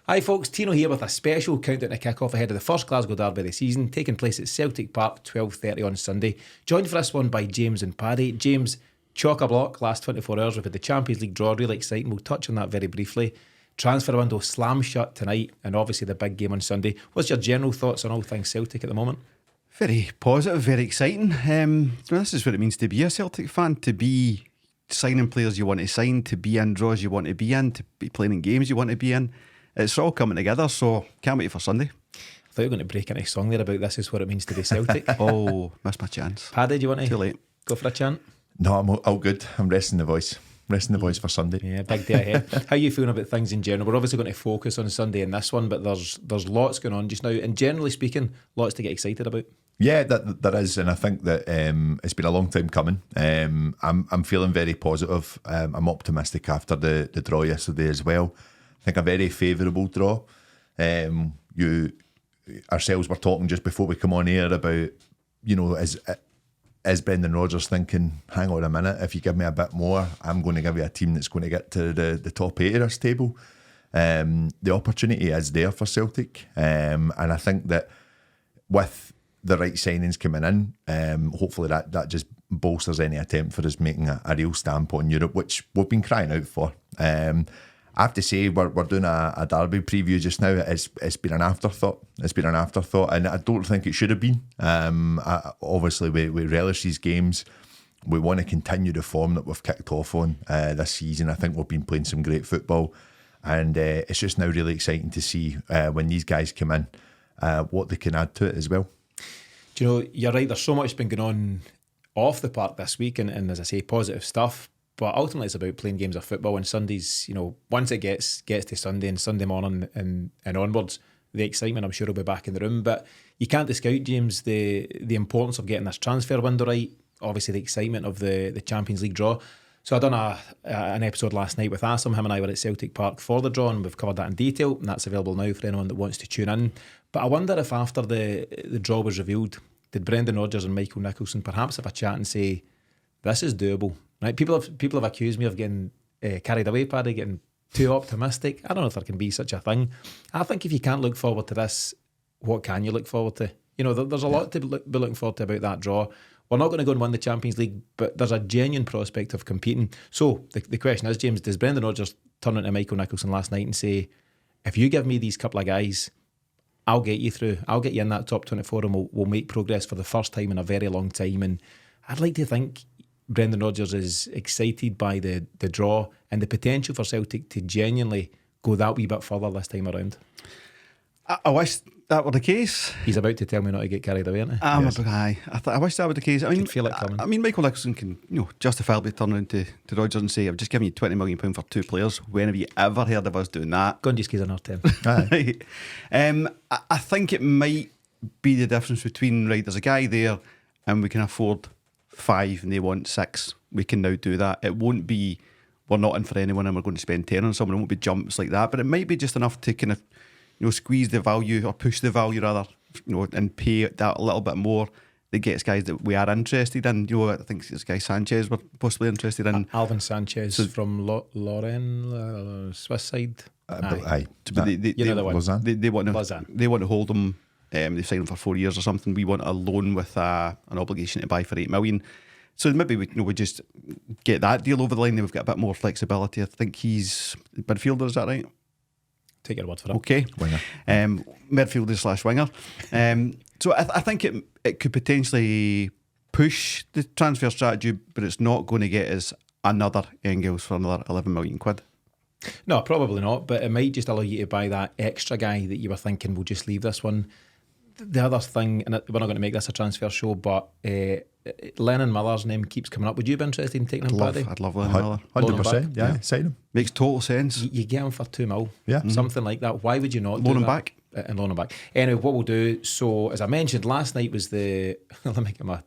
Hi folks, Tino here with a special countdown to kick-off ahead of the first Glasgow derby of the season, taking place at Celtic Park, 12:30 on Sunday. Joined for this one by James and Paddy. James, chock-a-block, last 24 hours. We've had the Champions League draw, really exciting. We'll touch on that very briefly. Transfer window slam shut tonight, and obviously the big game on Sunday. What's your general thoughts on all things Celtic at the moment? Very positive, very exciting. This is what it means to be a Celtic fan, to be signing players you want to sign, to be in draws you want to be in, to be playing in games you want to be in. It's all coming together, so can't wait for Sunday. I thought you were going to break into a song there about this is what it means to be Celtic. Oh, missed my chance. Paddy, do you want to Too late. go for a chant? No, I'm all good. I'm resting the voice. Resting the voice for Sunday. Yeah, big day ahead. How are you feeling about things in general? We're obviously going to focus on Sunday in this one, but there's lots going on just now, and generally speaking, lots to get excited about. Yeah, there is, and I think that it's been a long time coming. I'm feeling very positive. I'm optimistic after the draw yesterday as well. I think a very favourable draw. You ourselves were talking just before we come on air about, is Brendan Rodgers thinking, hang on a minute, if you give me a bit more, I'm going to give you a team that's going to get to the top 8 of this table. The opportunity is there for Celtic, and I think that with the right signings coming in, hopefully that just bolsters any attempt for us making a real stamp on Europe, which we've been crying out for. I have to say, we're doing a derby preview just now. It's been an afterthought. And I don't think it should have been. Obviously, we relish these games. We want to continue the form that we've kicked off on this season. I think we've been playing some great football, and it's just now really exciting to see when these guys come in, what they can add to it as well. Do you know, you're right, there's so much been going on off the park this week, and as I say, positive stuff. But ultimately, it's about playing games of football. And Sundays, once it gets to Sunday and Sunday morning and onwards, the excitement, I'm sure, will be back in the room. But you can't discount, James, the importance of getting this transfer window right. Obviously, the excitement of the Champions League draw. So I done an episode last night with Asim. Him and I were at Celtic Park for the draw, and we've covered that in detail. And that's available now for anyone that wants to tune in. But I wonder if after the draw was revealed, did Brendan Rodgers and Michael Nicholson perhaps have a chat and say, this is doable? Right, people have accused me of getting carried away, Paddy, getting too optimistic. I don't know if there can be such a thing. I think if you can't look forward to this, what can you look forward to? There's a lot to be looking forward to about that draw. We're not going to go and win the Champions League, but there's a genuine prospect of competing. So the question is, James, does Brendan Rodgers turn into Michael Nicholson last night and say, if you give me these couple of guys, I'll get you through. I'll get you in that top 24 and we'll make progress for the first time in a very long time. And I'd like to think Brendan Rodgers is excited by the draw and the potential for Celtic to genuinely go that wee bit further this time around. I wish that were the case. He's about to tell me not to get carried away, isn't he? Yes. I wish that were the case. I can feel it coming. I mean, Michael Nicholson can justifiably turn around to Rodgers and say, I've just given you £20 million for 2 players. When have you ever heard of us doing that? Go and just give another 10. I think it might be the difference between, right, there's a guy there and we can afford 5 and they want 6. We can now do that. It won't be, we're not in for anyone and we're going to spend 10 on someone. It won't be jumps like that, but it might be just enough to kind of squeeze the value, or push the value rather, and pay that a little bit more that gets guys that we are interested in. I think this guy Sanchez we're possibly interested in. Alvin Sanchez from Lorraine, Swiss side. Aye. But they want to hold him. They signed him for 4 years or something. We want a loan with an obligation to buy for $8 million. So maybe we just get that deal over the line. Then we've got a bit more flexibility. I think he's midfielder. Is that right? Take your word for it. Okay. Winger. Midfielder / winger. So I think it could potentially push the transfer strategy, but it's not going to get us another Engels for another 11 million quid. No, probably not, but it might just allow you to buy that extra guy that you were thinking, we'll just leave this one. The other thing, and we're not going to make this a transfer show, but Lennon Miller's name keeps coming up. Would you be interested in taking him, Paddy? I'd love Lennon Miller. 100%, yeah, sign him. Makes total sense. You get him for $2 million, yeah, something like that. Why would you not loan him back? And loan him back. Anyway, what we'll do, so as I mentioned, last night was let me get my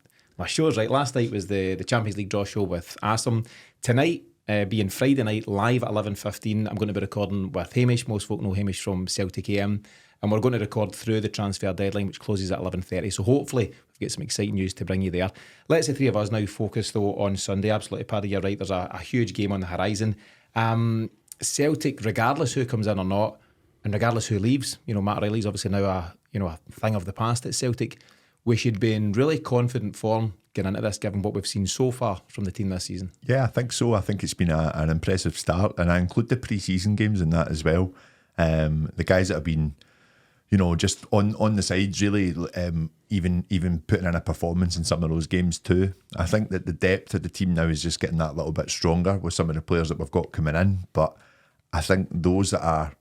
shows right. Last night was the Champions League draw show with Asim. Tonight, being Friday night, live at 11:15, I'm going to be recording with Hamish. Most folk know Hamish from Celtic AM. And we're going to record through the transfer deadline, which closes at 11:30. So hopefully we've got some exciting news to bring you there. Let's the three of us now focus though on Sunday. Absolutely, Paddy, you're right. There's a huge game on the horizon. Celtic, regardless who comes in or not, and regardless who leaves, Matt Riley's obviously now a thing of the past at Celtic. We should be in really confident form getting into this, given what we've seen so far from the team this season. Yeah, I think so. I think it's been an impressive start, and I include the pre-season games in that as well. The guys that have been, just on the sides, really, even putting in a performance in some of those games too. I think that the depth of the team now is just getting that little bit stronger with some of the players that we've got coming in. But I think those that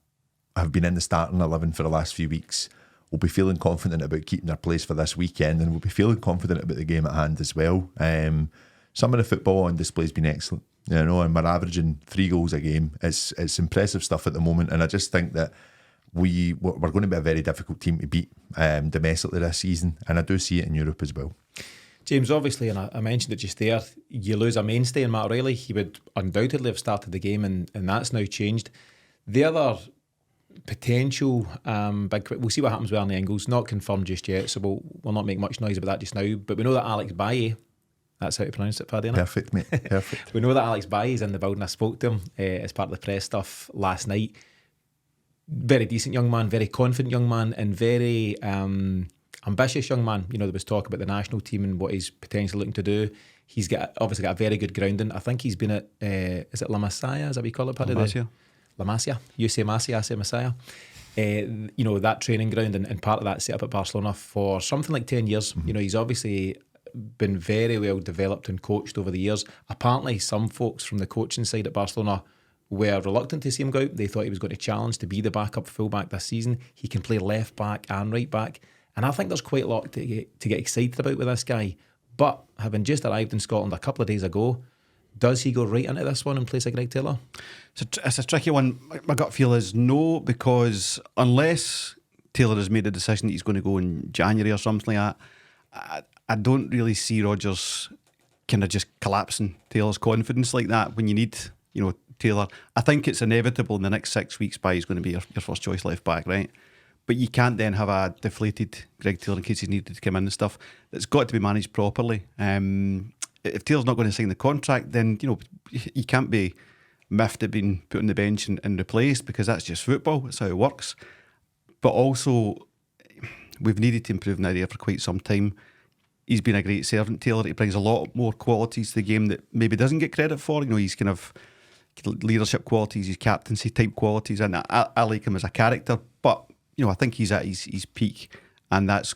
have been in the starting 11 for the last few weeks will be feeling confident about keeping their place for this weekend, and will be feeling confident about the game at hand as well. Some of the football on display has been excellent, and we're averaging 3 goals a game. It's impressive stuff at the moment, and I just think that we're going to be a very difficult team to beat domestically this season, and I do see it in Europe as well. James, obviously, and I mentioned it just there, you lose a mainstay in Matt Riley. He would undoubtedly have started the game, and that's now changed. The other potential we'll see what happens with Arnie Ingles, not confirmed just yet, so we'll not make much noise about that just now, but we know that Alex Baye, that's how to pronounce it, Paddy, isn't it? Perfect, mate, perfect. We know that Alex Baye is in the building. I spoke to him as part of the press stuff last night. Very decent young man, very confident young man, and very ambitious young man. There was talk about the national team and what he's potentially looking to do. He's obviously got a very good grounding. I think he's been at is it La Masia, is that what you call it, Paddy? La Masia. You say Masia, I say Messiah. That training ground, and part of that set up at Barcelona for something like 10 years. Mm-hmm. He's obviously been very well developed and coached over the years. Apparently some folks from the coaching side at Barcelona were reluctant to see him go out. They thought he was going to challenge to be the backup fullback this season. He can play left back and right back, and I think there's quite a lot to get excited about with this guy. But having just arrived in Scotland a couple of days ago, does he go right into this one in place of Greg Taylor? It's a tricky one. My gut feel is no, because unless Taylor has made a decision that he's going to go in January or something like that, I don't really see Rodgers kind of just collapsing Taylor's confidence like that when you need, Taylor. I think it's inevitable in the next 6 weeks he's going to be your first choice left back, right? But you can't then have a deflated Greg Taylor in case he's needed to come in and stuff. It's got to be managed properly. If Taylor's not going to sign the contract, then you can't be miffed at being put on the bench and replaced, because that's just football. That's how it works. But also, we've needed to improve in that area for quite some time. He's been a great servant, Taylor. He brings a lot more qualities to the game that maybe doesn't get credit for. He's kind of leadership qualities, his captaincy type qualities, and I like him as a character. But I think he's at his peak, and that's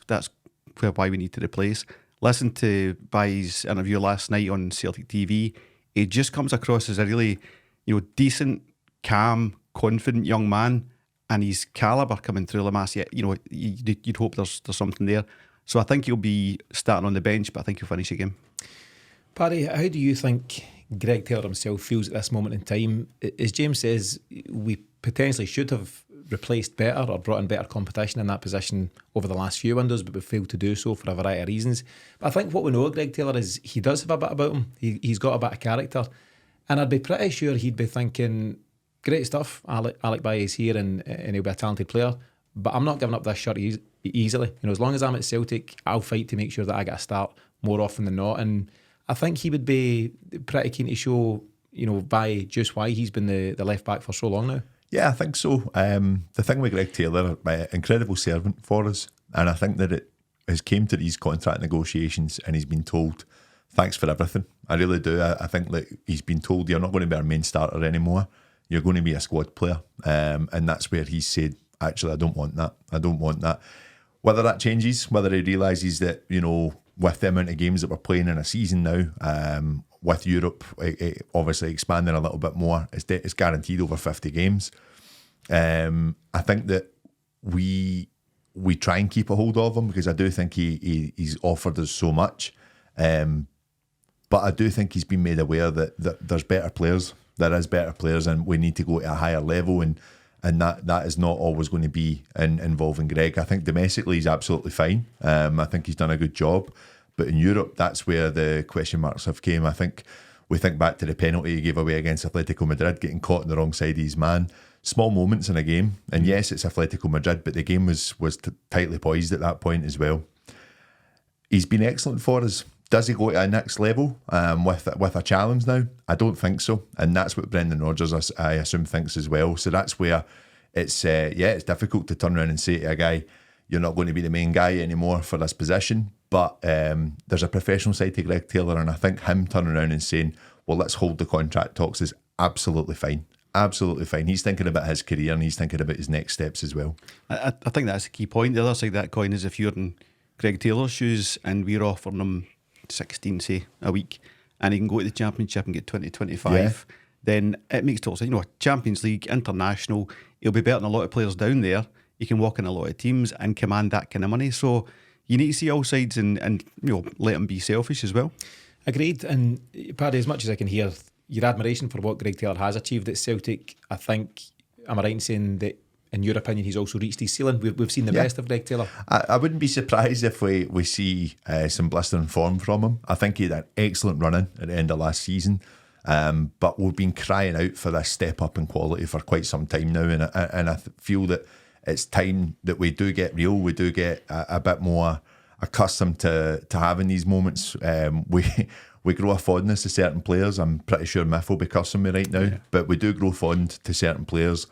why we need to replace. Listen to Baye's interview last night on Celtic TV. He just comes across as a really, decent, calm, confident young man, and his calibre coming through La Masia, you'd hope there's something there. So I think he'll be starting on the bench, but I think he'll finish the game. Paddy, how do you think Greg Taylor himself feels at this moment in time? As James says, we potentially should have replaced better or brought in better competition in that position over the last few windows, but we failed to do so for a variety of reasons. But I think what we know of Greg Taylor is he does have a bit about him. He's got a bit of character, and I'd be pretty sure he'd be thinking, great stuff, Alec Baye is here and he'll be a talented player, but I'm not giving up this shirt easily. As long as I'm at Celtic, I'll fight to make sure that I get a start more often than not. And I think he would be pretty keen to show Baye just why he's been the left back for so long now. Yeah, I think so. The thing with Greg Taylor, incredible servant for us, and I think that it has came to these contract negotiations and he's been told, thanks for everything. I really do. I think that he's been told, you're not going to be our main starter anymore. You're going to be a squad player. And that's where he's said, actually, I don't want that. I don't want that. Whether that changes, whether he realises that, with the amount of games that we're playing in a season now, with Europe obviously expanding a little bit more, it's guaranteed over 50 games. I think that we try and keep a hold of him, because I do think he's offered us so much. But I do think he's been made aware that there's better players. There is better players, and we need to go to a higher level, and that is not always going to be involving Greg. I think domestically he's absolutely fine. I think he's done a good job. But in Europe, that's where the question marks have came. I think we think back to the penalty he gave away against Atletico Madrid, getting caught on the wrong side of his man. Small moments in a game. And yes, it's Atletico Madrid, but the game was tightly poised at that point as well. He's been excellent for us. Does he go to a next level with a challenge now? I don't think so. And that's what Brendan Rodgers, I assume, thinks as well. So that's where it's difficult to turn around and say to a guy, you're not going to be the main guy anymore for this position. But there's a professional side to Greg Taylor, and I think him turning around and saying, well, let's hold the contract talks is absolutely fine. Absolutely fine. He's thinking about his career and he's thinking about his next steps as well. I think that's the key point. The other side of that coin is if you're in Greg Taylor's shoes and we're offering him 16, say, a week, and he can go to the Championship and get 20-25, then it makes total sense. Champions League, international, he'll be better than a lot of players down there. He can walk in a lot of teams and command that kind of money. So you need to see all sides and let him be selfish as well. Agreed. And Paddy, as much as I can hear your admiration for what Greg Taylor has achieved at Celtic, I think, am I right in saying that in your opinion he's also reached his ceiling? We've seen the best of Greg Taylor. I wouldn't be surprised if we see some blistering form from him. I think he had an excellent run-in at the end of last season, but we've been crying out for this step up in quality for quite some time now, and I feel that it's time that we do get real, we do get a bit more accustomed to having these moments. We grow a fondness to certain players. I'm pretty sure Miff will be cursing me right now, but we do grow fond to certain players.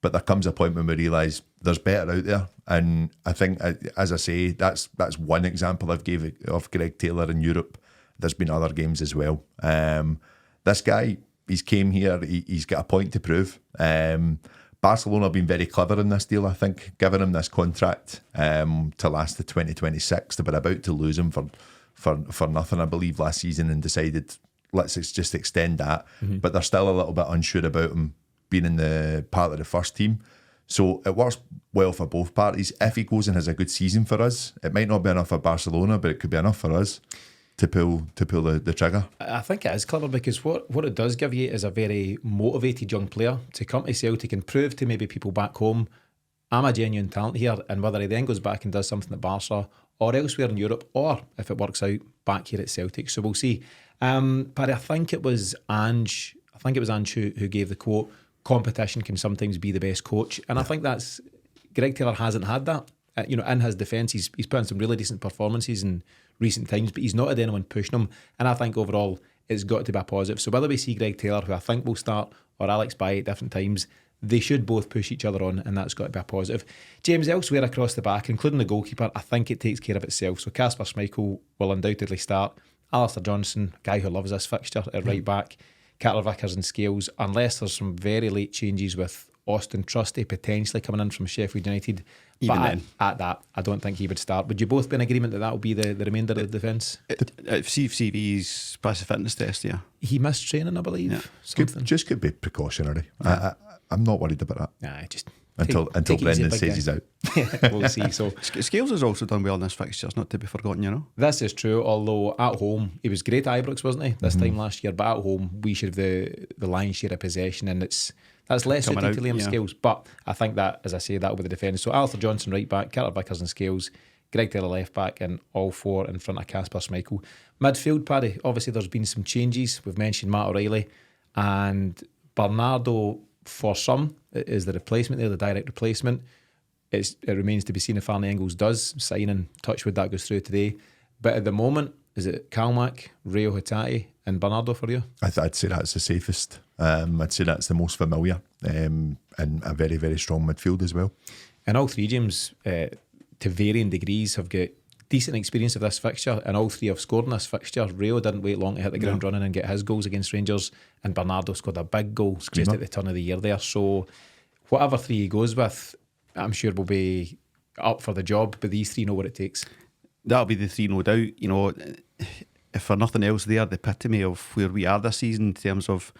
But there comes a point when we realise there's better out there, and I think, as I say, that's one example I've gave of Greg Taylor in Europe. There's been other games as well. This guy, he's came here, he's got a point to prove. Barcelona have been very clever in this deal, I think, giving him this contract to last to 2026. They were about to lose him for nothing, I believe, last season, and decided, let's just extend that. But they're still a little bit unsure about him being in the part of the first team. So it works well for both parties. If he goes and has a good season for us, it might not be enough for Barcelona, but it could be enough for us to pull the trigger. I think it is clever because what it does give you is a very motivated young player to come to Celtic and prove to maybe people back home, I'm a genuine talent here, and whether he then goes back and does something at Barca or elsewhere in Europe, or if it works out back here at Celtic. So we'll see. Paddy, I think it was Ange who gave the quote, competition can sometimes be the best coach. And I think that's, Greg Taylor hasn't had that. In his defence, he's put in some really decent performances in recent times, but he's not had anyone pushing him. And I think overall, it's got to be a positive. So whether we see Greg Taylor, who I think will start, or Alex Baye at different times, they should both push each other on, and that's got to be a positive. James, elsewhere across the back, including the goalkeeper, I think it takes care of itself. So Kasper Schmeichel will undoubtedly start. Alistair Johnson, a guy who loves this fixture at right back. Carter Vickers and Scales, unless there's some very late changes with Austin Trusty potentially coming in from Sheffield United. Even but then, at that, I don't think he would start. Would you both be in agreement that will be the remainder of the defence? CV's passive fitness test, yeah. He missed training, I believe. Yeah. Could be precautionary. I'm not worried about that. Just until Brendan says he's out. We'll see. So Scales has also done well in this fixture, it's not to be forgotten, This is true, although at home he was great at Ibrox, wasn't he, this time last year, but at home we should have the lion's share of possession, and that's less suited to Liam Scales. But I think that, as I say, that'll be the defence. So Alistair Johnson right back, Carter Vickers and Scales, Greg Taylor left back, and all four in front of Kasper Schmeichel. Midfield, Paddy, obviously there's been some changes. We've mentioned Matt O'Reilly, and Bernardo for some is the replacement there, the direct replacement. It remains to be seen if Arnie Engels does sign, and touch wood that goes through today. But at the moment, is it Kalmak, Rio Hatate and Bernardo for you? I'd say that's the safest. I'd say that's the most familiar, and a very, very strong midfield as well. And all three, James, to varying degrees, have got decent experience of this fixture, and all three have scored in this fixture. Rio didn't wait long to hit the ground running and get his goals against Rangers, and Bernardo scored a big goal just at the turn of the year there. So whatever three he goes with, I'm sure will be up for the job, but these three know what it takes. That'll be the three, no doubt. If for nothing else, they are the epitome of where we are this season in terms of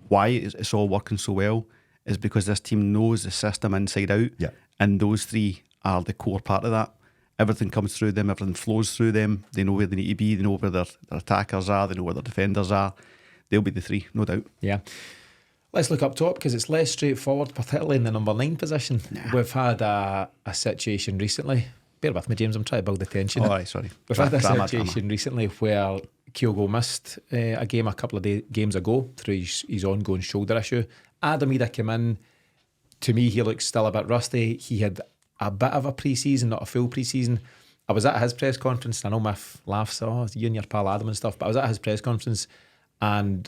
why it's all working so well, is because this team knows the system inside out, and those three are the core part of that. Everything comes through them, everything flows through them. They know where they need to be, they know where their attackers are, they know where their defenders are. They'll be the three, no doubt. Yeah. Let's look up top, because it's less straightforward, particularly in the number 9 position. We've had a situation recently. Bear with me, James, I'm trying to build the tension. All right, sorry. We've had a situation recently where Kyogo missed a game a couple of games ago through his ongoing shoulder issue. Adam Ida came in. To me, he looks still a bit rusty. He had a bit of a pre-season, not a full pre-season. I was at his press conference, and I know Miff laughs, you and your pal Adam and stuff, but I was at his press conference, and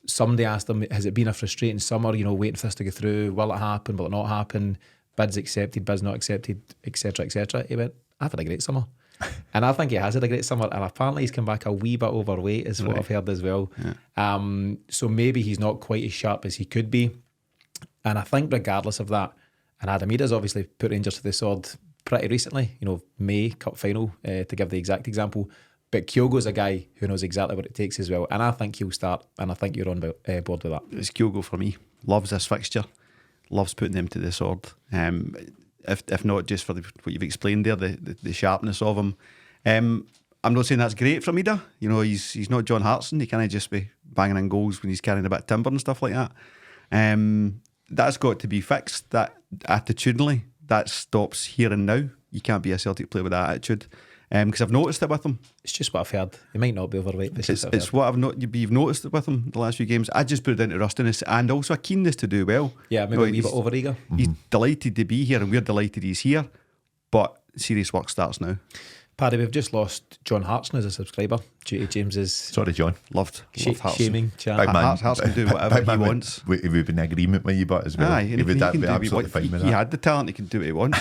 somebody asked him, has it been a frustrating summer, waiting for this to go through? Will it happen? Will it not happen? Bids accepted, bids not accepted, etc., etc. He went, I've had a great summer. And I think he has had a great summer, and apparently he's come back a wee bit overweight is what I've heard as well. So maybe he's not quite as sharp as he could be. And I think regardless of that, and Adam Ida's obviously put Rangers to the sword pretty recently, May Cup final, to give the exact example. But Kyogo's a guy who knows exactly what it takes as well. And I think he'll start, and I think you're on board with that. It's Kyogo for me. Loves this fixture. Loves putting them to the sword. If not just for what you've explained there, the sharpness of him. I'm not saying that's great from Ida. He's not John Hartson. He can't just be banging in goals when he's carrying a bit of timber and stuff like that. That's got to be fixed. That attitudinally, that stops here and now. You can't be a Celtic player with that attitude. Because I've noticed it with him. It's just what I've heard. He might not be overweight, but it's what you've noticed it with him the last few games. I just put it down to rustiness and also a keenness to do well. Yeah, maybe a wee bit overeager. He's delighted to be here, and we're delighted he's here. But serious work starts now. Paddy, we've just lost John Hartson as a subscriber due to James's Sorry, John. Loved Hartson. Shaming chat. Big man. Hartson can do whatever he wants. He would be in agreement with you, but as well. Aye, he would be absolutely fine with that. He had the talent, he can do what he wants,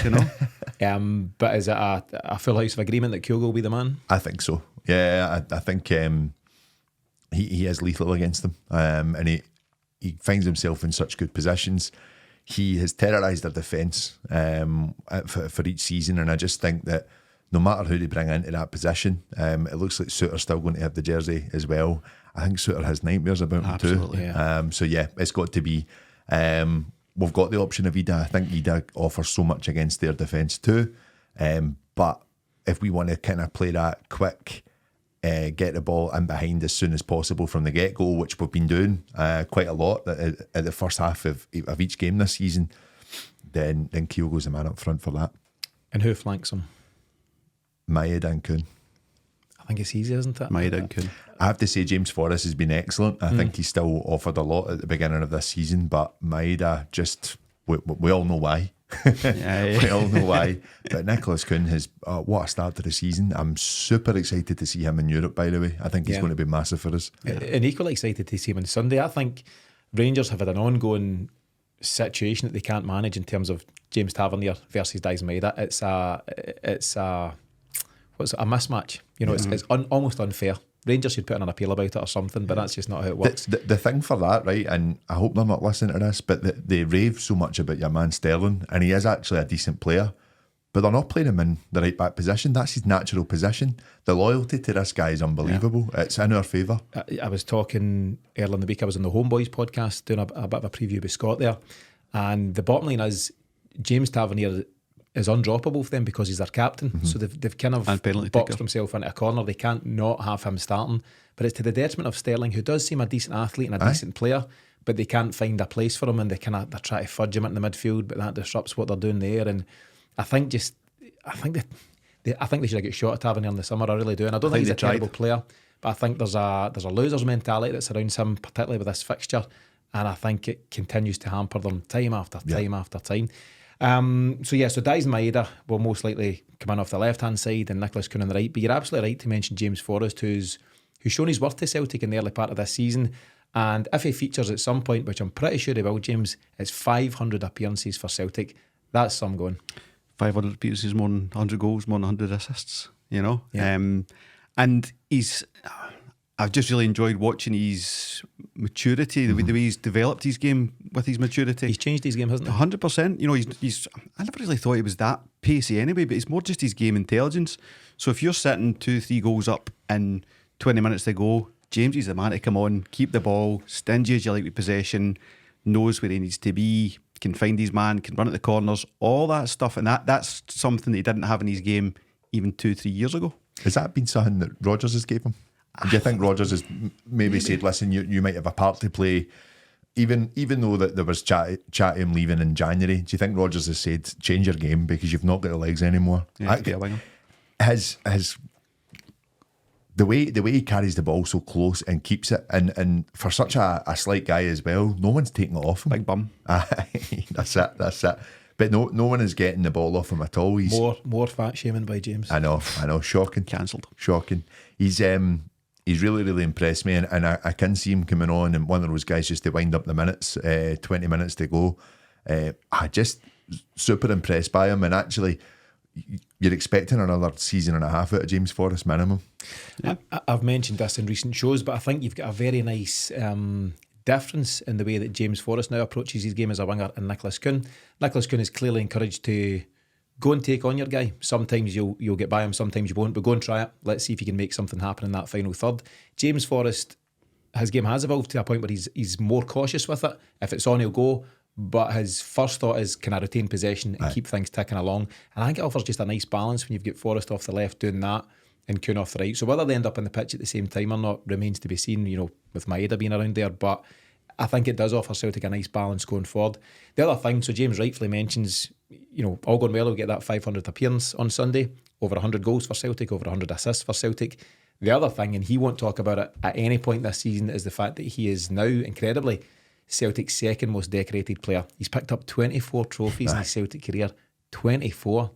But is it a full house of agreement that Kyogo will be the man? I think so. Yeah, I think he is lethal against them, and he finds himself in such good positions. He has terrorised their defence for each season, and I just think that no matter who they bring into that position, it looks like Suter's still going to have the jersey as well. I think Suter has nightmares about him too. Yeah. So yeah, it's got to be. We've got the option of Ida. I think Ida offers so much against their defence too. But if we want to kind of play that quick, get the ball in behind as soon as possible from the get-go, which we've been doing quite a lot at the first half of each game this season, then Kyogo's the man up front for that. And who flanks him? Maeda and Kuhn. I think it's easy, isn't it? Maeda and Kuhn. I have to say James Forrest has been excellent. I think he still offered a lot at the beginning of this season, but Maeda just, we all know why. We all know why. But Nicholas Kuhn has, what a start to the season. I'm super excited to see him in Europe, by the way. I think he's going to be massive for us. And equally excited to see him on Sunday. I think Rangers have had an ongoing situation that they can't manage in terms of James Tavernier versus Dice Maeda. It's a mismatch. It's almost unfair. Rangers should put in an appeal about it or something, but that's just not how it works. The thing for that, right, and I hope they're not listening to this, but they rave so much about your man Sterling, and he is actually a decent player, but they're not playing him in the right back position. That's his natural position. The loyalty to this guy is unbelievable. Yeah. It's in our favour. I was talking earlier in the week, I was on the Homeboys podcast doing a bit of a preview with Scott there, and the bottom line is James Tavernier is undroppable for them because he's their captain. So they've kind of boxed himself into a corner. They can't not have him starting. But it's to the detriment of Sterling, who does seem a decent athlete and a decent player, but they can't find a place for him, and they're trying to fudge him into the midfield, but that disrupts what they're doing there. And I think they should have got shot at Tavernier in the summer. I really do. And I don't think he's a terrible player, but I think there's a loser's mentality that surrounds him, particularly with this fixture. And I think it continues to hamper them time after time after time. So Dice Maeda will most likely come in off the left hand side and Nicholas Kuhn on the right. But you're absolutely right to mention James Forrest, who's shown his worth to Celtic in the early part of this season. And if he features at some point, which I'm pretty sure he will, James, it's 500 appearances for Celtic. That's some going. 500 appearances, more than 100 goals, more than 100 assists. Yeah. And I've just really enjoyed watching his maturity, the way he's developed his game with his maturity. He's changed his game, hasn't he? 100%. He's. I never really thought he was that pacey anyway, but it's more just his game intelligence. So if you're sitting 2-3 goals up in 20 minutes to go, James is the man to come on, keep the ball, stingy as you like with possession, knows where he needs to be, can find his man, can run at the corners, all that stuff. And that's something that he didn't have in his game even 2-3 years ago. Has that been something that Rodgers has gave him? Do you think Rodgers has maybe said, listen, you might have a part to play, even though that there was chat him leaving in January? Do you think Rodgers has said, change your game because you've not got the legs anymore? Has the way he carries the ball so close and keeps it, and for such a slight guy as well, no one's taking it off him. Big bum. That's it. But no one is getting the ball off him at all. He's more fat shaming by James. I know, shocking. Cancelled. Shocking. he's really, really impressed me, and I can see him coming on and one of those guys just to wind up the minutes, 20 minutes to go. I just super impressed by him, and actually you're expecting another season and a half out of James Forrest minimum. Yeah. I've mentioned this in recent shows, but I think you've got a very nice difference in the way that James Forrest now approaches his game as a winger and Nicholas Kuhn. Nicholas Kuhn is clearly encouraged to go and take on your guy. Sometimes you'll get by him, sometimes you won't, but go and try it. Let's see if you can make something happen in that final third. James Forrest, his game has evolved to a point where he's more cautious with it. If it's on, he'll go. But his first thought is, can I retain possession and keep things ticking along? And I think it offers just a nice balance when you've got Forrest off the left doing that and Kuhn off the right. So whether they end up on the pitch at the same time or not remains to be seen, with Maeda being around there. But I think it does offer Celtic a nice balance going forward. The other thing, so James rightfully mentions, all going well, we'll get that 500th appearance on Sunday, over 100 goals for Celtic, over 100 assists for Celtic. The other thing, and he won't talk about it at any point this season, is the fact that he is now, incredibly, Celtic's second most decorated player. He's picked up 24 trophies in his Celtic career. 24.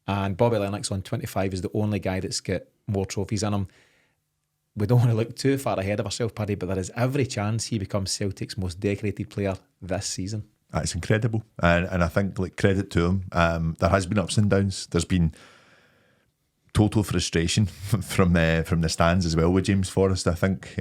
And Bobby Lennox on 25 is the only guy that's got more trophies in him. We don't want to look too far ahead of ourselves, Paddy, but there is every chance he becomes Celtic's most decorated player this season. That's incredible. And I think, credit to him. There has been ups and downs. There's been total frustration from the stands as well with James Forrest, I think.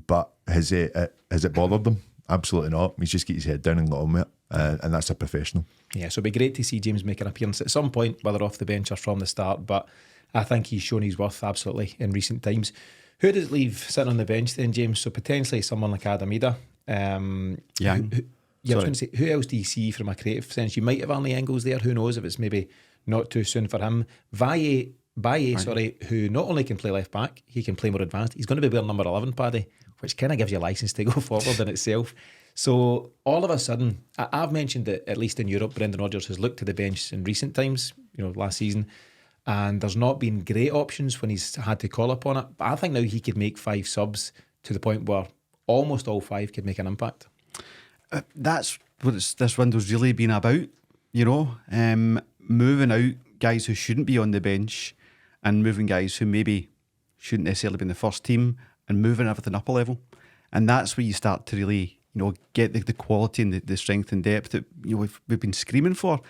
But has it bothered them? Absolutely not. He's just got his head down and got on with it. And that's a professional. Yeah, so it'd be great to see James make an appearance at some point, whether off the bench or from the start. But I think he's shown his worth absolutely in recent times. Who does it leave sitting on the bench then, James? So potentially someone like Adam Ida. Yeah. I was going to say, who else do you see from a creative sense? You might have Arnie Engels there. Who knows if it's maybe not too soon for him. Baye, who not only can play left back, he can play more advanced. He's going to be wearing number 11, Paddy, which kind of gives you a licence to go forward in itself. So all of a sudden, I've mentioned that at least in Europe, Brendan Rodgers has looked to the bench in recent times, last season, and there's not been great options when he's had to call upon it. But I think now he could make 5 subs to the point where almost all 5 could make an impact. That's what this window's really been about, moving out guys who shouldn't be on the bench and moving guys who maybe shouldn't necessarily be in the first team and moving everything up a level. And that's where you start to really, get the quality and the strength and depth that we've been screaming for.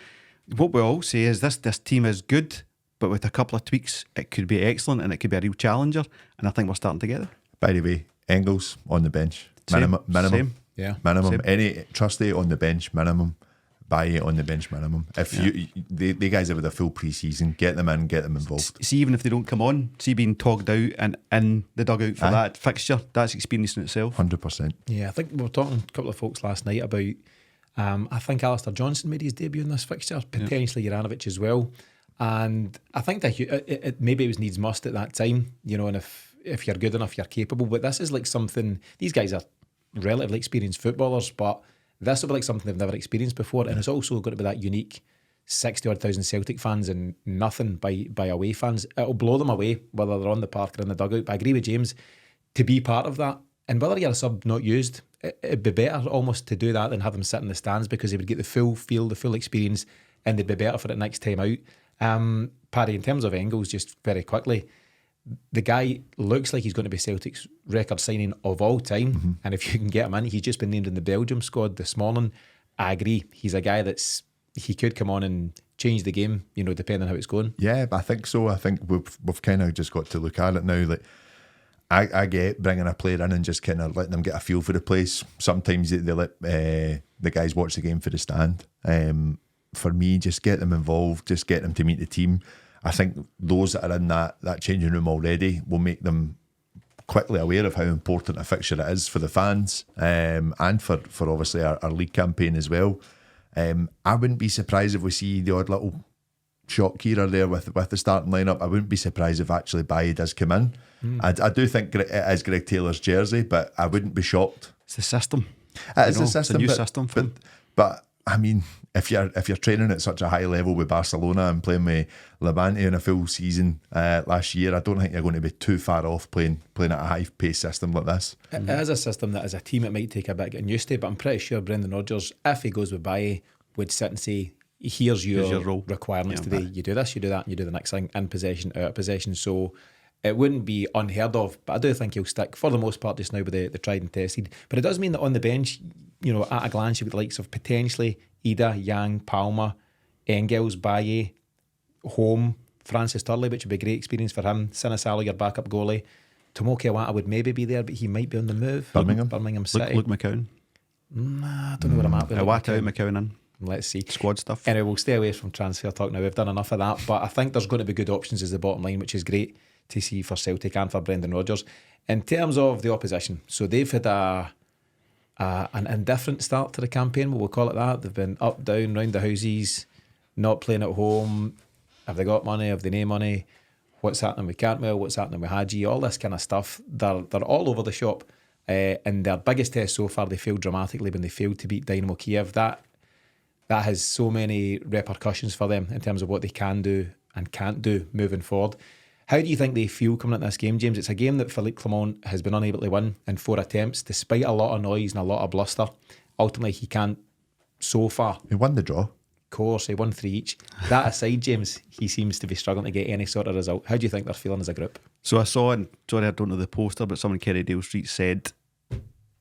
What we all say is this team is good, but with a couple of tweaks, it could be excellent and it could be a real challenger. And I think we're starting to get there. By the way, Engels on the bench. Minimum. Same. Yeah. Minimum. Same. Any Trusty on the bench, minimum. Baye on the bench, minimum. If the guys have had a full pre-season, get them in, get them involved. See, even if they don't come on, see being togged out and in the dugout for that fixture, that's experience in itself. 100%. Yeah, I think we were talking to a couple of folks last night about, I think Alistair Johnson made his debut in this fixture, potentially Juranovic as well. And I think that maybe it was needs must at that time, and if you're good enough, you're capable. But this is like something, these guys are relatively experienced footballers, but this will be like something they've never experienced before. And it's also got to be that unique 60,000 Celtic fans and nothing by away fans. It'll blow them away, whether they're on the park or in the dugout. But I agree with James, to be part of that, and whether you're a sub not used, it'd be better almost to do that than have them sit in the stands, because they would get the full feel, the full experience, and they'd be better for it next time out. Paddy, in terms of Engels, just very quickly, the guy looks like he's going to be Celtic's record signing of all time. And if you can get him in, he's just been named in the Belgium squad this morning. I agree. He's a guy he could come on and change the game, depending on how it's going. Yeah, I think so. I think we've kind of just got to look at it now. Like, I get bringing a player in and just kind of letting them get a feel for the place. Sometimes they let the guys watch the game for the stand. For me, just get them involved, just get them to meet the team. I think those that are in that changing room already will make them quickly aware of how important a fixture it is for the fans, and for obviously our league campaign as well. I wouldn't be surprised if we see the odd little shock here or there with the starting lineup. I wouldn't be surprised if actually Baye does come in. I do think it is Greg Taylor's jersey, but I wouldn't be shocked. It's the system. It is the system. It's a new system for them. But I mean, if you're training at such a high level with Barcelona and playing with Levante in a full season last year, I don't think you're going to be too far off playing at a high pace system like this. It is a system that as a team it might take a bit getting used to, but I'm pretty sure Brendan Rodgers, if he goes with Baye, would sit and say, here's your role. requirements today. You do this, you do that, and you do the next thing, in possession, out of possession. So it wouldn't be unheard of, but I do think he'll stick for the most part just now with the tried and tested. But it does mean that on the bench, at a glance, you've got the likes of potentially Ida, Yang, Palmer, Engels, Baye, Home, Francis Turley, which would be a great experience for him. Sinisalo, your backup goalie. Tomoki Iwata would maybe be there, but he might be on the move. Birmingham City. Luke McCowan. I don't know where I'm at with Iwata out, McCowan in. Let's see. Squad stuff. Anyway, we'll stay away from transfer talk now. We've done enough of that, but I think there's going to be good options as the bottom line, which is great to see for Celtic and for Brendan Rodgers. In terms of the opposition, so they've had an indifferent start to the campaign, we'll call it that. They've been up, down, round the houses, not playing at home. Have they got money? Have they no money? What's happening with Cantwell? What's happening with Hadji? All this kind of stuff. They're all over the shop. And their biggest test so far, they failed dramatically when they failed to beat Dynamo Kiev. That has so many repercussions for them in terms of what they can do and can't do moving forward. How do you think they feel coming at this game, James? It's a game that Philippe Clement has been unable to win in 4 attempts, despite a lot of noise and a lot of bluster. Ultimately, he can't so far. He won the draw. Of course, he won 3 each. That aside, James, he seems to be struggling to get any sort of result. How do you think they're feeling as a group? So I saw, and sorry I don't know the poster, but someone in Kerrydale Street said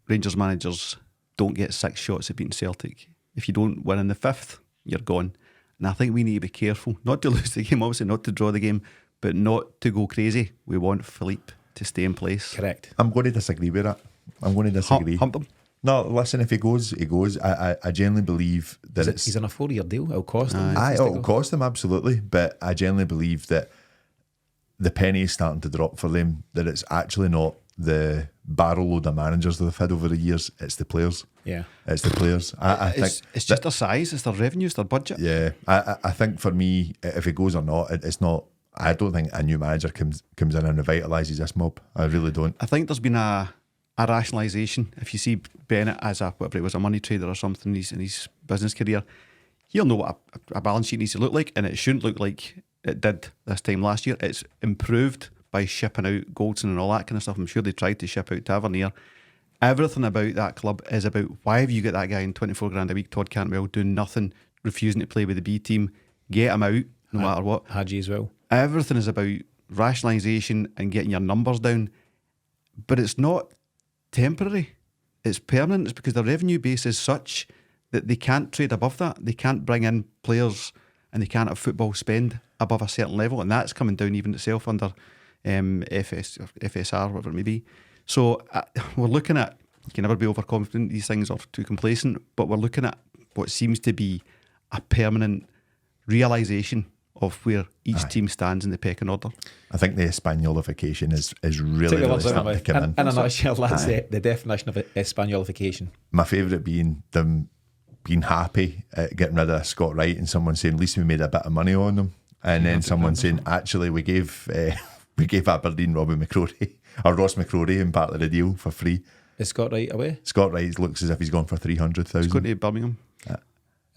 Rangers managers don't get 6 shots at beating Celtic. If you don't win in the 5th, you're gone. And I think we need to be careful, not to lose the game, obviously not to draw the game, but not to go crazy. We want Philippe to stay in place. Correct. I'm going to disagree with that. I'm going to disagree. Hump him. No, listen, if he goes, he goes. I genuinely believe that He's on a 4-year deal. It'll cost him. It'll cost him, absolutely. But I genuinely believe that the penny is starting to drop for them, that it's actually not the barrel load of managers that they've had over the years, it's the players. Yeah. It's the players. I think it's just their size, it's their revenue, it's their budget. Yeah. I think for me, if he goes or not, it's not. I don't think a new manager comes in and revitalises this mob. I really don't. I think there's been a rationalisation. If you see Bennett as whatever it was, a money trader or something in his business career, he'll know what a balance sheet needs to look like, and it shouldn't look like it did this time last year. It's improved by shipping out Goldson and all that kind of stuff. I'm sure they tried to ship out Tavernier. Everything about that club is about why have you got that guy in 24 grand a week, Todd Cantwell, doing nothing, refusing to play with the B team, get him out no matter what. Hadji as well. Everything is about rationalisation and getting your numbers down, but it's not temporary, it's permanent. It's because the revenue base is such that they can't trade above that. They can't bring in players and they can't have football spend above a certain level, and that's coming down even itself under FSR, whatever it may be. So we're looking at, you can never be overconfident, these things are too complacent, but we're looking at what seems to be a permanent realisation of where each team stands in the pecking order. I think the Espanolification is really starting to come in. In a nutshell, that's the definition of Espanolification. My favourite being them being happy at getting rid of Scott Wright and someone saying, at least we made a bit of money on them. And then someone saying, actually, we gave Aberdeen Robbie McCrory or Ross McCrory in part of the deal for free. Is Scott Wright away? Scott Wright looks as if he's gone for 300,000. He's going to Birmingham.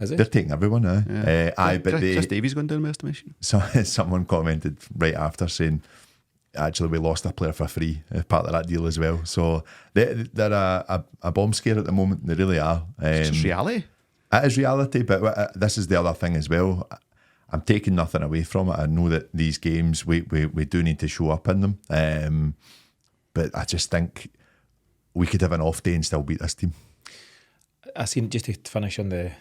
Is it? They're taking everyone now. Yeah. But Chris Davies going down, my estimation. So someone commented right after saying, actually, we lost a player for free as part of that deal as well. So they're a bomb scare at the moment. They really are. It's just reality. It is reality, but this is the other thing as well. I'm taking nothing away from it. I know that these games, we do need to show up in them. But I just think we could have an off day and still beat this team. I seen, just to finish on the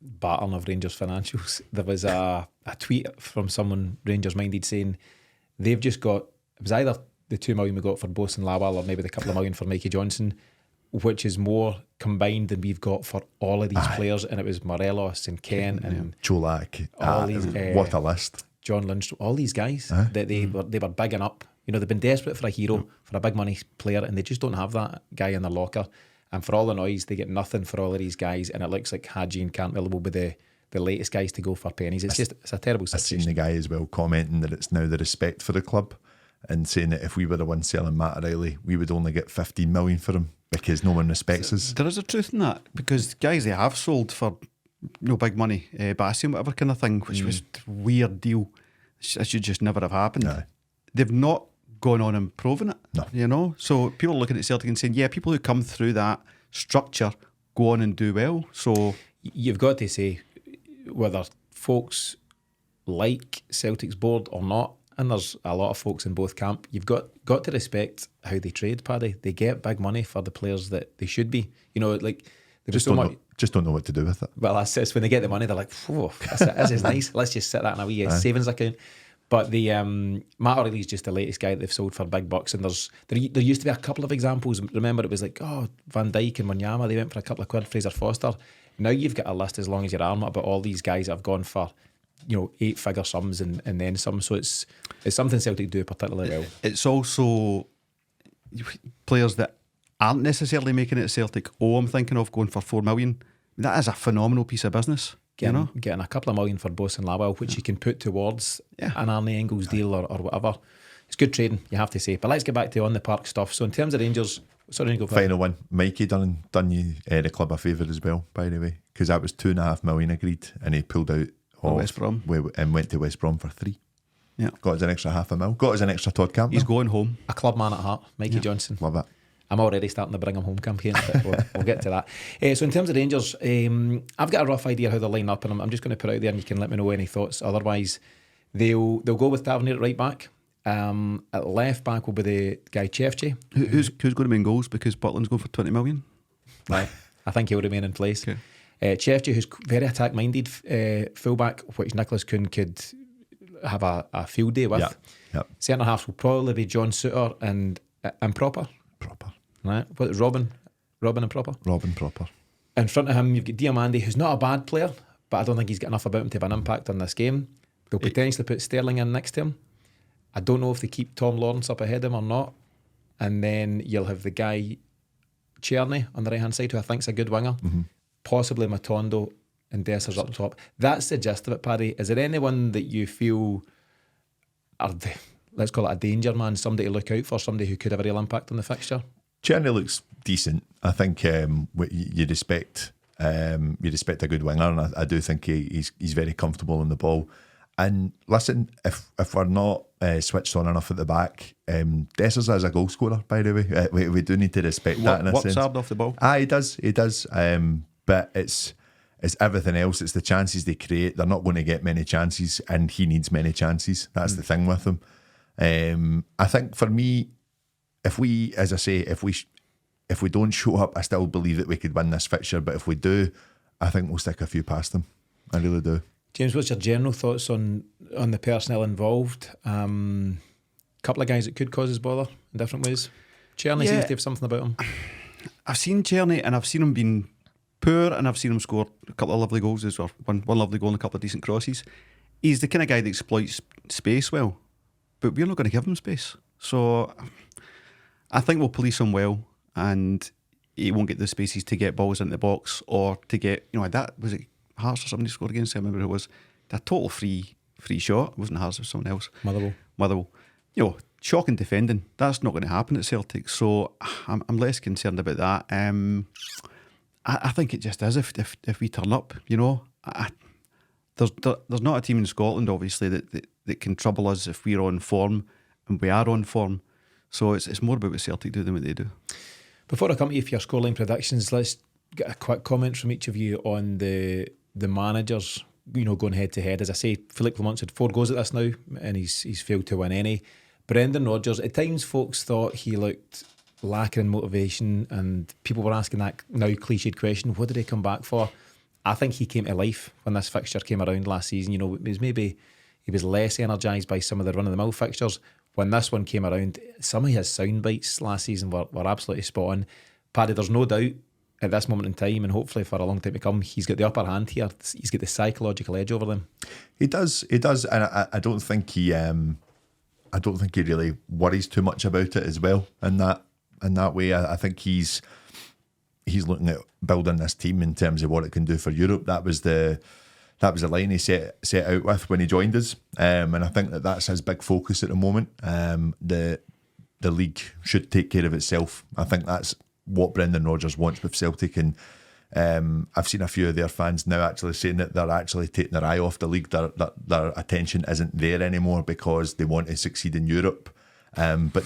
battling of Rangers financials, there was a tweet from someone Rangers minded saying they've just got, it was either the 2 million we got for Bosun Lawal or maybe the couple of million for Mikey Johnson, which is more combined than we've got for all of these players. And it was Morelos and Ken and Cholak. All these, what a list. John Lundstrom, all these guys that they were bigging up. You know, they've been desperate for a hero, for a big money player, and they just don't have that guy in their locker. And for all the noise, they get nothing for all of these guys, and it looks like Hadji and Cantwell will be the latest guys to go for pennies. It's a terrible situation. I've seen the guy as well commenting that it's now the respect for the club and saying that if we were the ones selling Matt O'Reilly, we would only get 15 million for him because no one respects us. There is a truth in that, because guys they have sold for no big money, Bassian, whatever kind of thing, which was a weird deal. It should just never have happened. No. They've not gone on and proven it. No. You know? So people are looking at Celtic and saying, yeah, people who come through that structure go on and do well. So you've got to say whether folks like Celtic's board or not, and there's a lot of folks in both camp. You've got to respect how they trade, Paddy. They get big money for the players that they should be. You know, like Just don't know what to do with it. Well, that's when they get the money, they're like, "Whoa, this is nice. Let's just sit that in a wee savings account." But the Matt O'Reilly's just the latest guy that they've sold for big bucks, and there used to be a couple of examples. Remember, it was like, Van Dijk and Wanyama, they went for a couple of quid. Fraser Foster. Now you've got a list as long as your arm about all these guys that have gone for 8-figure sums and then some. So it's something Celtic do particularly well. It's also players that aren't necessarily making it at Celtic. I'm thinking of going for 4 million. That is a phenomenal piece of business. Getting a couple of million for Bhoys and Lawwell, which you can put towards an Arnie Engels deal or whatever. It's good trading, you have to say. But let's get back to on the park stuff. So in terms of Rangers, final one. Mikey done you the club a favour as well, by the way, because that was 2.5 million agreed, and he pulled out of West Brom and went to West Brom for 3. Yeah, got us an extra 500,000. Got us an extra Todd Campbell. He's going home. A club man at heart, Mikey Johnson. Love that. I'm already starting to bring him home campaign, but we'll get to that. So in terms of Rangers, I've got a rough idea how they'll line up, and I'm just going to put it out there, and you can let me know any thoughts. Otherwise, they'll go with Tavernier at right back. At left back will be the guy Chefchi. Who's going to be in goals, because Butland's going for 20 million? Right. I think he'll remain in place. Okay. Chefchi, who's very attack-minded fullback, which Nicholas Kuhn could have a field day with. Yeah. Centre halves will probably be John Souttar and Improper. Right. What is Robin Improper? Robin Proper. In front of him, you've got Diamandi, who's not a bad player, but I don't think he's got enough about him to have an impact on this game. They'll potentially put Sterling in next to him. I don't know if they keep Tom Lawrence up ahead of him or not. And then you'll have the guy Cherny on the right hand side, who I think's a good winger. Mm-hmm. Possibly Matondo and Dessers up top. That's the gist of it, Paddy. Is there anyone that you feel let's call it a danger man, somebody to look out for, somebody who could have a real impact on the fixture? Cherny looks decent. I think you respect a good winger, and I do think he's very comfortable on the ball. And listen, if we're not switched on enough at the back, Dessers is a goal scorer, by the way. We do need to respect that in a sense. Hard off the ball. He does. But it's everything else. It's the chances they create. They're not going to get many chances, and he needs many chances. That's the thing with him. I think for me, if we don't show up, I still believe that we could win this fixture. But if we do, I think we'll stick a few past them. I really do. James, what's your general thoughts on the personnel involved? Couple of guys that could cause us bother in different ways. Cherny seems to have something about him. I've seen Cherny, and I've seen him being poor, and I've seen him score a couple of lovely goals as well. One lovely goal and a couple of decent crosses. He's the kind of guy that exploits space well, but we're not going to give him space. So I think we'll police him well, and he won't get the spaces to get balls into the box or to get, that was it Hearts or somebody scored against him, I remember who it was. A total free shot. It wasn't Hearts, it was someone else. Motherwell. Shocking defending. That's not going to happen at Celtic. So I'm less concerned about that. I think it just is if we turn up. There's not a team in Scotland, obviously, that can trouble us if we're on form, and we are on form. So it's more about what Celtic do than what they do. Before I come to you for your scoreline predictions, let's get a quick comment from each of you on the managers, going head to head. As I say, Philippe Clement's had 4 goes at this now, and he's failed to win any. Brendan Rodgers, at times folks thought he looked lacking in motivation, and people were asking that now cliched question, what did he come back for? I think he came to life when this fixture came around last season. He was less energised by some of the run-of-the-mill fixtures. When this one came around, some of his sound bites last season were absolutely spot on. Paddy, there's no doubt at this moment in time, and hopefully for a long time to come, he's got the upper hand here. He's got the psychological edge over them. He does, and I don't think he really worries too much about it as well. In that way, I think he's looking at building this team in terms of what it can do for Europe. That was the line he set out with when he joined us, and I think that's his big focus at the moment. The league should take care of itself. I think that's what Brendan Rodgers wants with Celtic, and I've seen a few of their fans now actually saying that they're actually taking their eye off the league. Their attention isn't there anymore because they want to succeed in Europe. But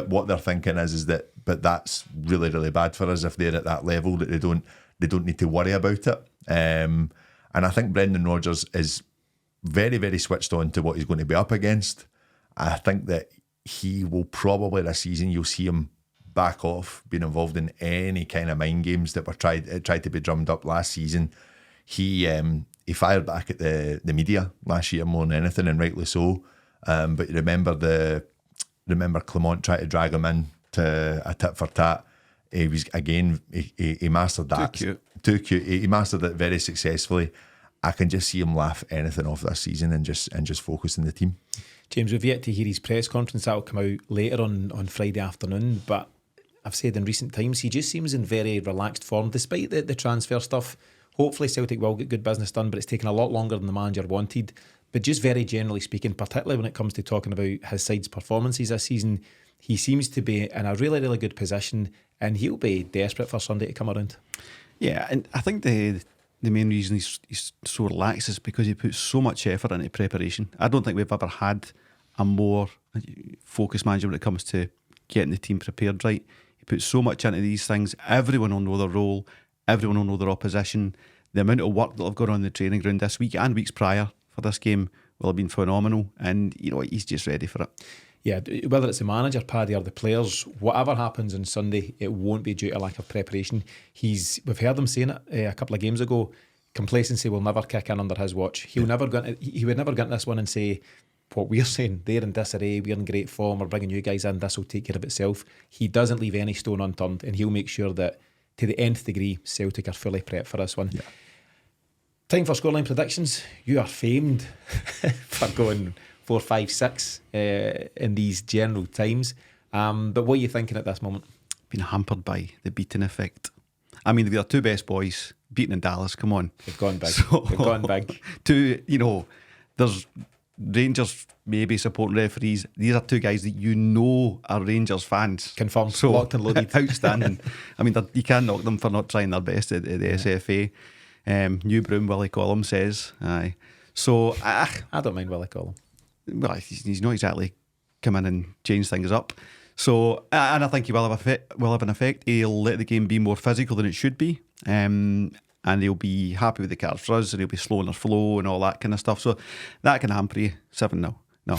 what they're thinking is that that's really, really bad for us if they're at that level, that they don't need to worry about it. And I think Brendan Rodgers is very, very switched on to what he's going to be up against. I think that he will probably this season, you'll see him back off being involved in any kind of mind games that were tried to be drummed up last season. He fired back at the media last year more than anything, and rightly so. But you remember Clement tried to drag him in to a tit for tat. He was again he mastered that. Too cute. He mastered it very successfully. I can just see him laugh anything off this season and just focus on the team. James, we've yet to hear his press conference. That'll come out later on Friday afternoon. But I've said in recent times, he just seems in very relaxed form, despite the transfer stuff. Hopefully Celtic will get good business done, but it's taken a lot longer than the manager wanted. But just very generally speaking, particularly when it comes to talking about his side's performances this season, he seems to be in a really, really good position, and he'll be desperate for Sunday to come around. Yeah, and I think the main reason he's so relaxed is because he puts so much effort into preparation. I don't think we've ever had a more focused manager when it comes to getting the team prepared right. He puts so much into these things. Everyone will know their role. Everyone will know their opposition. The amount of work that have gone on in the training ground this week and weeks prior for this game will have been phenomenal. And you know, he's just ready for it. Yeah, whether it's the manager, Paddy, or the players, whatever happens on Sunday, it won't be due to lack of preparation. We've heard him saying it a couple of games ago. Complacency will never kick in under his watch. He would never get into this one and say what we're saying. They're in disarray. We're in great form. We're bringing you guys in. This will take care of itself. He doesn't leave any stone unturned, and he'll make sure that to the nth degree, Celtic are fully prepped for this one. Yeah. Time for scoreline predictions. You are famed for going 4, 5, 6 in these general times. But what are you thinking at this moment? Been hampered by the beating effect. I mean, they're two best boys beating in Dallas. Come on, they've gone big. They've gone big. There's Rangers maybe supporting referees. These are two guys that you know are Rangers fans. Confirmed. So locked and loaded. Outstanding. I mean, you can't knock them for not trying their best at the SFA. New Broom, Willie Collum says. Aye. So I don't mind Willie Collum. Well, he's not exactly come in and change things up. So, and I think he will have an effect. He'll let the game be more physical than it should be. And he'll be happy with the cards for us, and he'll be slow in their flow and all that kind of stuff. So that can hamper you. 7-0. No.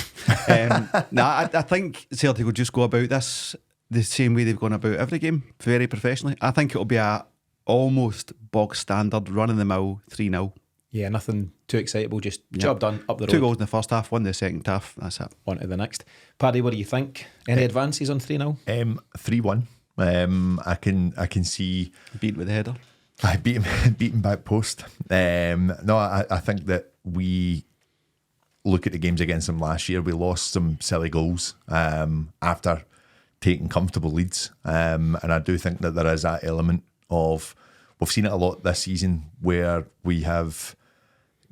I think Celtic will just go about this the same way they've gone about every game, very professionally. I think it'll be a almost bog standard, run-of-the-mill 3-0. Yeah, nothing too excitable, just job done, up the road. 2 goals in the first half, 1 in the second half, that's it. On to the next. Paddy, what do you think? Any advances on 3-0? 3-1. I can see... Beat with the header. I beaten back post. I think that we look at the games against them last year. We lost some silly goals after taking comfortable leads, and I do think that there is that element of, we've seen it a lot this season where we have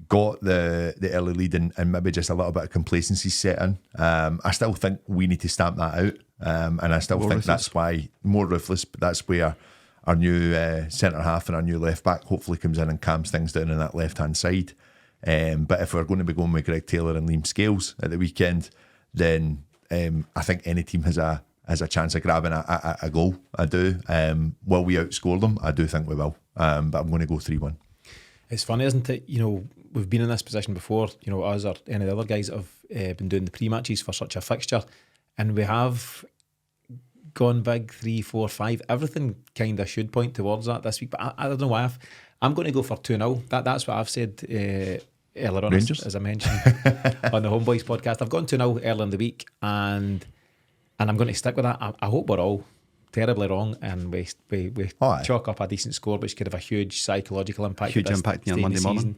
got the early lead and maybe just a little bit of complacency set in. I still think we need to stamp that out, and I still think that's why more ruthless. But that's where our new centre half and our new left back hopefully comes in and calms things down on that left hand side. But if we're going to be going with Greg Taylor and Liam Scales at the weekend, then I think any team has a chance of grabbing a goal. I do. Will we outscore them? I do think we will. But I'm going to go 3-1. It's funny, isn't it? You know, we've been in this position before, you know, us or any of the other guys that have been doing the pre-matches for such a fixture, and we have gone big 3, 4, 5. Everything kind of should point towards that this week, but I don't know why. I'm going to go for 2-0. That's what I've said earlier on, as I mentioned on the Homeboys podcast. I've gone 2-0 earlier in the week, and I'm going to stick with that. I hope we're all terribly wrong and we chalk up a decent score, which could have a huge psychological impact. Huge impact on Monday morning.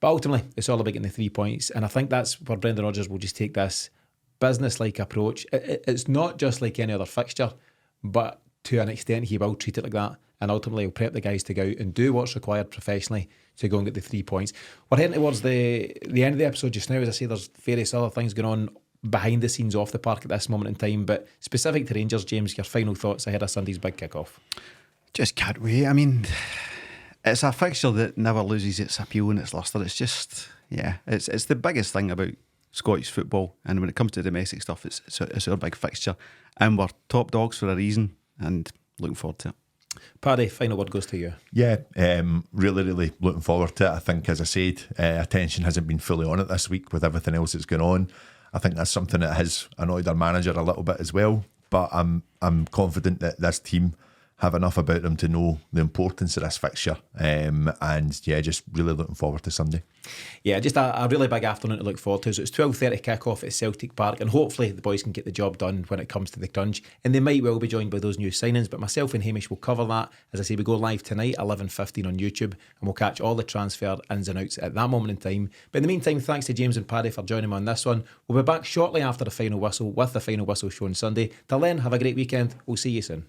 But ultimately, it's all about getting the 3 points, and I think that's where Brendan Rodgers will just take this business-like approach. It's not just like any other fixture, but to an extent he will treat it like that, and ultimately he'll prep the guys to go out and do what's required professionally to go and get the 3 points. We're heading towards the end of the episode just now. As I say, there's various other things going on behind the scenes off the park at this moment in time, but specific to Rangers, James, your final thoughts ahead of Sunday's big kick-off? Just can't wait. I mean, it's a fixture that never loses its appeal and its lustre. It's just, it's the biggest thing about Scottish football, and when it comes to domestic stuff, it's our big fixture, and we're top dogs for a reason, and looking forward to it. Paddy, final word goes to you. Yeah, really looking forward to it. I think, as I said, attention hasn't been fully on it this week with everything else that's going on. I think that's something that has annoyed our manager a little bit as well. But I'm confident that this team have enough about them to know the importance of this fixture. And yeah, just really looking forward to Sunday. Yeah, just a really big afternoon to look forward to. So it's 12:30 kick-off at Celtic Park, and hopefully the boys can get the job done when it comes to the crunch. And they might well be joined by those new signings, but myself and Hamish will cover that. As I say, we go live tonight, 11:15 on YouTube, and we'll catch all the transfer ins and outs at that moment in time. But in the meantime, thanks to James and Paddy for joining me on this one. We'll be back shortly after the final whistle with the final whistle show on Sunday. Till then, have a great weekend. We'll see you soon.